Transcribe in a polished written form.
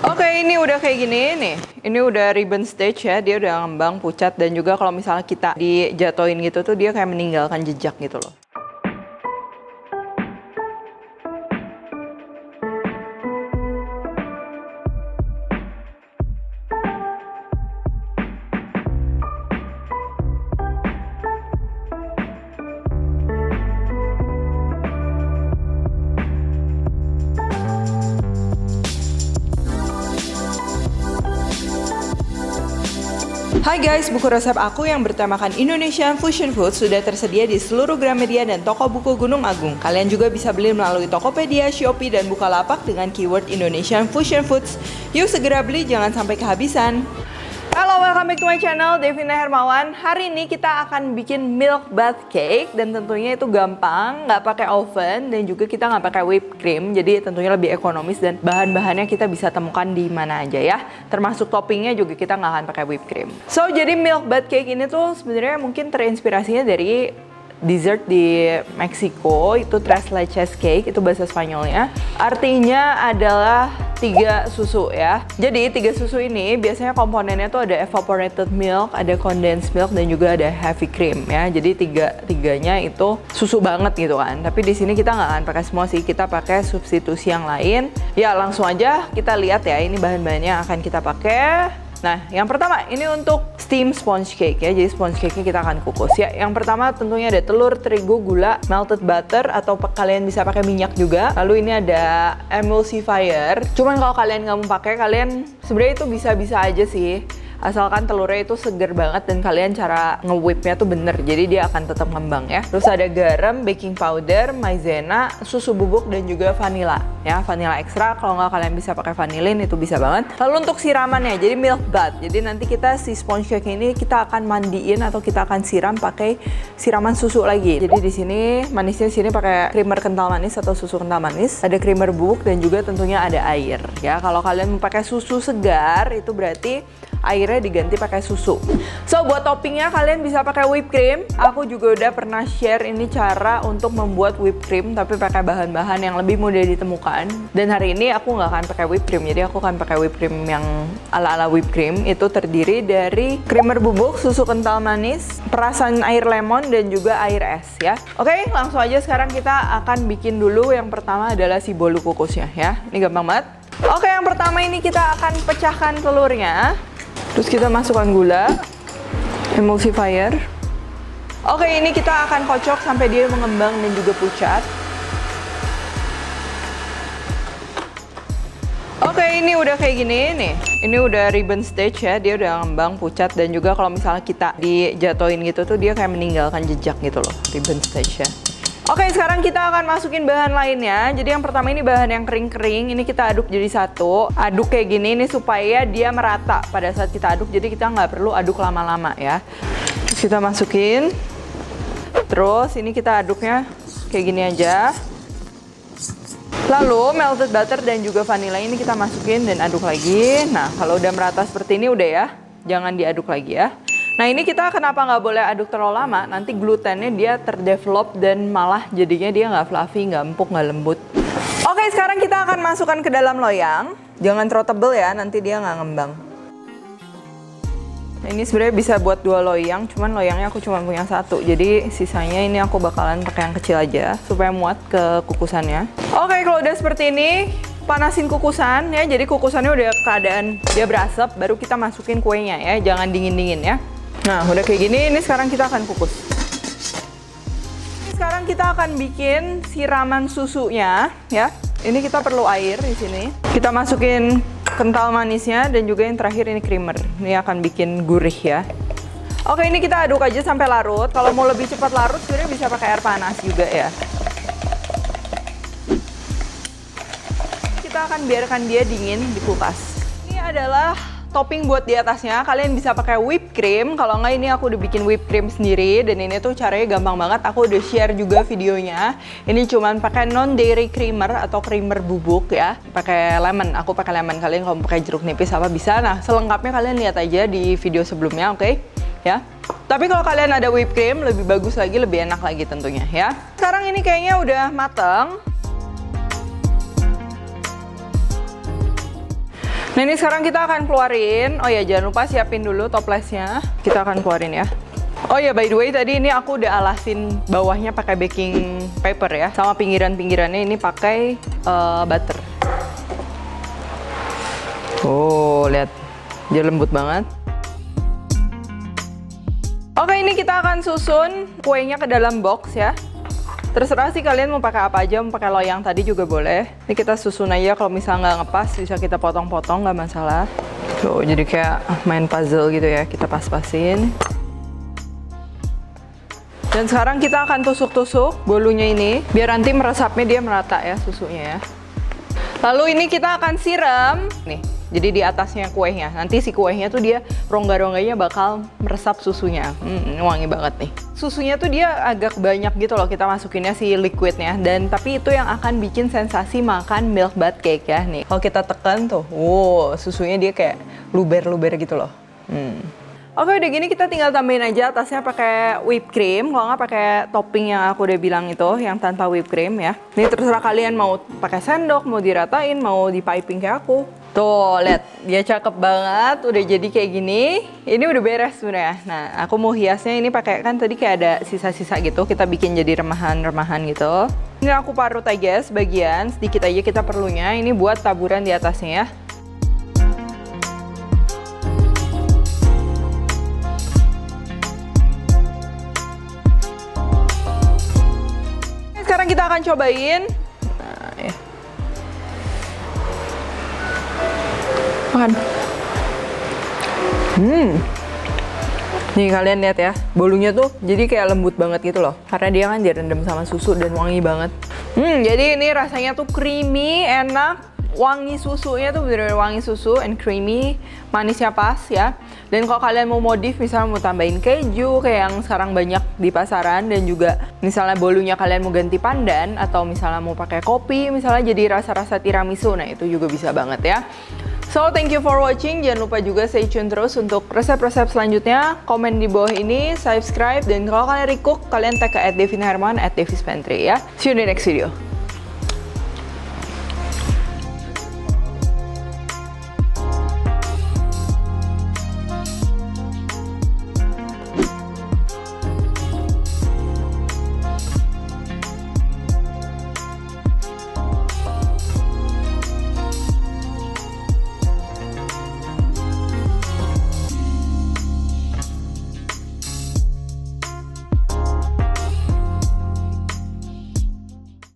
Oke, ini udah kayak gini nih. Ini udah ribbon stage ya, dia udah ngembang, pucat, dan juga kalau misalnya kita dijatoin gitu tuh dia kayak meninggalkan jejak gitu loh. Hai guys, buku resep aku yang bertemakan Indonesian Fusion Food sudah tersedia di seluruh Gramedia dan toko buku Gunung Agung. Kalian juga bisa beli melalui Tokopedia, Shopee, dan Bukalapak dengan keyword Indonesian Fusion Foods. Yuk segera beli, jangan sampai kehabisan. Halo, welcome back to my channel, Devina Hermawan. Hari ini kita akan bikin milk bath cake dan tentunya itu gampang, nggak pakai oven dan juga kita nggak pakai whipped cream. Jadi tentunya lebih ekonomis dan bahan-bahannya kita bisa temukan di mana aja ya. Termasuk toppingnya juga kita nggak akan pakai whipped cream. So jadi milk bath cake ini tuh sebenarnya mungkin terinspirasinya dari dessert di Meksiko, itu tres leches cake, itu bahasa Spanyolnya. Artinya tiganya 3 susu ya. Jadi 3 susu ini biasanya komponennya tuh ada evaporated milk, ada condensed milk, dan juga ada heavy cream ya. Jadi tiganya itu susu banget gitu kan. Tapi di sini kita nggak akan pakai semua sih, kita pakai substitusi yang lain. Ya langsung aja kita lihat ya, ini bahan-bahannya yang akan kita pakai. Nah, yang pertama ini untuk steam sponge cake ya. Jadi sponge cake-nya kita akan kukus ya. Yang pertama tentunya ada telur, terigu, gula, melted butter, atau kalian bisa pakai minyak juga. Lalu ini ada emulsifier. Cuman kalau kalian nggak mau pakai, kalian sebenarnya itu bisa-bisa aja sih. Asalkan telurnya itu seger banget dan kalian cara nge-whip-nya tuh bener, jadi dia akan tetap ngembang ya. Terus ada garam, baking powder, maizena, susu bubuk, dan juga vanilla ya, vanilla ekstra. Kalau nggak kalian bisa pakai vanilin, itu bisa banget. Lalu untuk siramannya, jadi milk bath. Jadi nanti kita si sponge cake ini kita akan mandiin atau kita akan siram pakai siraman susu lagi. Jadi di sini manisnya sini pakai creamer kental manis atau susu kental manis. Ada creamer bubuk dan juga tentunya ada air ya. Kalau kalian mau pakai susu segar, itu berarti airnya diganti pakai susu. So buat toppingnya kalian bisa pakai whipped cream. Aku juga udah pernah share ini cara untuk membuat whipped cream tapi pakai bahan-bahan yang lebih mudah ditemukan. Dan hari ini aku nggak akan pakai whipped cream, jadi aku akan pakai whipped cream yang ala-ala whipped cream. Itu terdiri dari creamer bubuk, susu kental manis, perasan air lemon, dan juga air es ya. Oke, langsung aja sekarang kita akan bikin dulu. Yang pertama adalah si bolu kukusnya ya. Ini gampang banget. Oke, yang pertama ini kita akan pecahkan telurnya. Terus kita masukkan gula, emulsifier. Oke, ini kita akan kocok sampai dia mengembang dan juga pucat. Oke, ini udah kayak gini nih. Ini udah ribbon stage ya, dia udah ngembang, pucat, dan juga kalau misalnya kita dijatoin gitu tuh dia kayak meninggalkan jejak gitu loh, ribbon stage ya. Oke, sekarang kita akan masukin bahan lainnya. Jadi yang pertama ini bahan yang kering-kering, ini kita aduk jadi satu. Aduk kayak gini ini supaya dia merata pada saat kita aduk, jadi kita nggak perlu aduk lama-lama ya. Terus kita masukin. Terus ini kita aduknya kayak gini aja. Lalu melted butter dan juga vanilla ini kita masukin dan aduk lagi. Nah, kalau udah merata seperti ini udah ya, jangan diaduk lagi ya. Nah ini kita kenapa nggak boleh aduk terlalu lama, nanti glutennya dia terdevelop dan malah jadinya dia nggak fluffy, nggak empuk, nggak lembut. Oke, sekarang kita akan masukkan ke dalam loyang. Jangan terlalu tebel ya, nanti dia nggak ngembang. Nah, ini sebenarnya bisa buat 2 loyang, cuman loyangnya aku cuma punya 1. Jadi sisanya ini aku bakalan pakai yang kecil aja, supaya muat ke kukusannya. Oke, kalau udah seperti ini, panasin kukusan ya, jadi kukusannya udah keadaan dia berasap, baru kita masukin kuenya ya, jangan dingin-dingin ya. Nah, udah kayak gini, ini sekarang kita akan kukus. Sekarang kita akan bikin siraman susunya ya. Ini kita perlu air di sini. Kita masukin kental manisnya dan juga yang terakhir ini creamer. Ini akan bikin gurih ya. Oke, ini kita aduk aja sampai larut. Kalau mau lebih cepat larut, sebenarnya bisa pakai air panas juga ya. Kita akan biarkan dia dingin di kulkas. Ini adalah topping buat di atasnya. Kalian bisa pakai whipped cream. Kalau nggak, ini aku udah bikin whipped cream sendiri. Dan ini tuh caranya gampang banget. Aku udah share juga videonya. Ini cuman pakai non dairy creamer atau creamer bubuk ya. Pakai lemon. Aku pakai lemon. Kalian kalau pakai jeruk nipis apa bisa. Nah, selengkapnya kalian lihat aja di video sebelumnya, oke? Ya. Tapi kalau kalian ada whipped cream, lebih bagus lagi, lebih enak lagi tentunya ya. Sekarang ini kayaknya udah mateng. Nah ini sekarang kita akan keluarin. Oh ya jangan lupa siapin dulu toplesnya. Kita akan keluarin ya. Oh ya by the way tadi ini aku udah alasin bawahnya pakai baking paper ya. Sama pinggiran-pinggirannya ini pakai butter. Oh lihat, dia lembut banget. Oke ini kita akan susun kuenya ke dalam box ya. Terserah sih kalian mau pakai apa aja, mau pakai loyang tadi juga boleh. Ini kita susun aja, kalau misalnya nggak ngepas bisa kita potong-potong, nggak masalah. Tuh, jadi kayak main puzzle gitu ya, kita pas-pasin. Dan sekarang kita akan tusuk-tusuk bolunya ini, biar nanti meresapnya dia merata ya susunya ya. Lalu ini kita akan siram, nih. Jadi di atasnya kuenya, nanti si kuenya tuh dia rongga-rongganya bakal meresap susunya. Wangi banget nih. Susunya tuh dia agak banyak gitu loh kita masukinnya si liquidnya. Dan tapi itu yang akan bikin sensasi makan milk butt cake ya nih. Kalau kita tekan tuh, wow susunya dia kayak luber-luber gitu loh. Oke udah gini kita tinggal tambahin aja atasnya pakai whipped cream. Kalau nggak pakai topping yang aku udah bilang itu, yang tanpa whipped cream ya. Ini terserah kalian mau pakai sendok, mau diratain, mau di piping kayak aku. Tuh, lihat dia cakep banget, udah jadi kayak gini. Ini udah beres sebenarnya. Nah, aku mau hiasnya ini pakai kan tadi kayak ada sisa-sisa gitu, kita bikin jadi remahan-remahan gitu. Ini aku parut aja sebagian, sedikit aja kita perlunya. Ini buat taburan di atasnya ya. Sekarang kita akan cobain. Nah, ya. Makan. Nih kalian lihat ya, bolunya tuh jadi kayak lembut banget gitu loh. Karena dia kan direndam sama susu dan wangi banget. Jadi ini rasanya tuh creamy, enak. Wangi susunya tuh bener-bener wangi susu and creamy, manisnya pas ya. Dan kalau kalian mau modif misalnya mau tambahin keju kayak yang sekarang banyak di pasaran, dan juga misalnya bolunya kalian mau ganti pandan atau misalnya mau pakai kopi misalnya jadi rasa-rasa tiramisu, nah itu juga bisa banget ya. So, thank you for watching. Jangan lupa juga stay tune terus untuk resep-resep selanjutnya. Komen di bawah ini, subscribe, dan kalau kalian recook, kalian tag ke @devinherman @devispantry ya. See you in the next video.